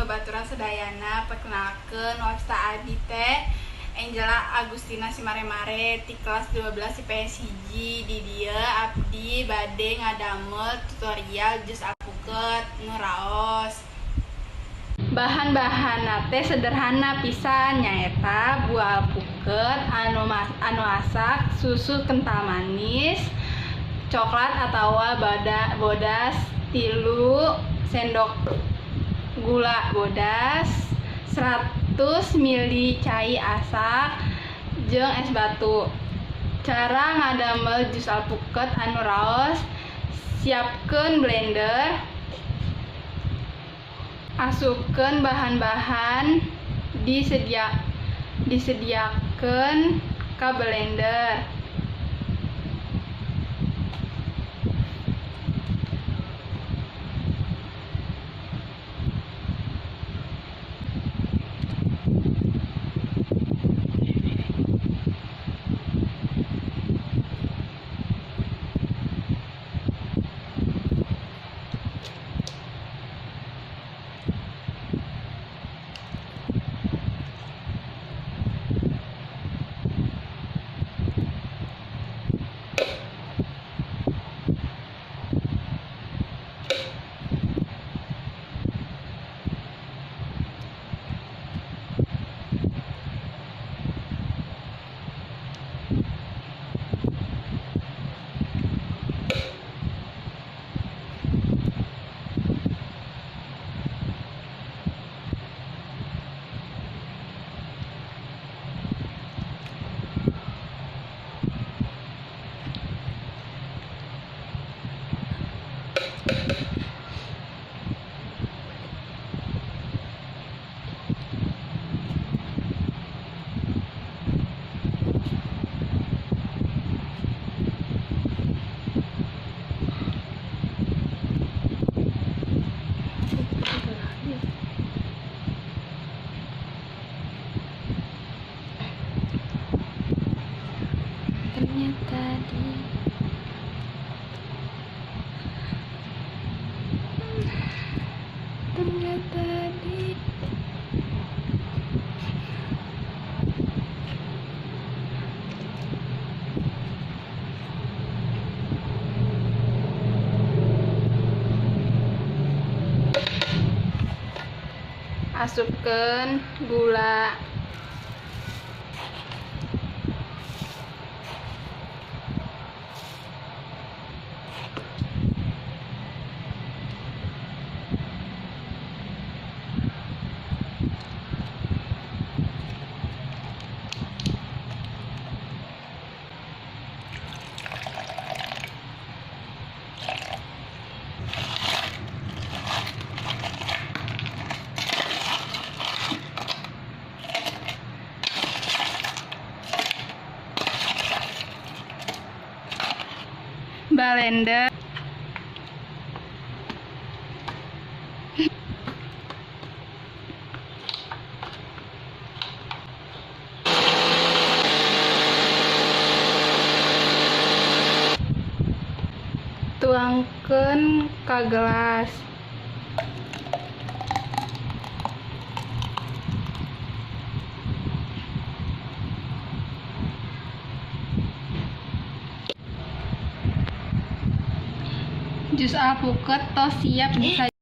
babaturan sedayana perkenalkeun wasta abdi teh Angela Agustina Simare-Mare ti kelas 12 IPS 1 di dieu abdi bade ngadamel tutorial jus alpukeut nu raos. Bahan-bahanna teh sederhana pisan nyaeta buah alpukeut anu asak, susu kental manis, coklat atawa bodas 3 sendok gula bodas, 100 ml cai asak jeung es batu. Cara ngadamel jus alpukeut anu raos: siapkeun blender, asupkeun bahan-bahan disediakeun ka blender. Asupkeun gula, blender, tuangkeun ka gelas. Jus alpukeut tos siap disajian.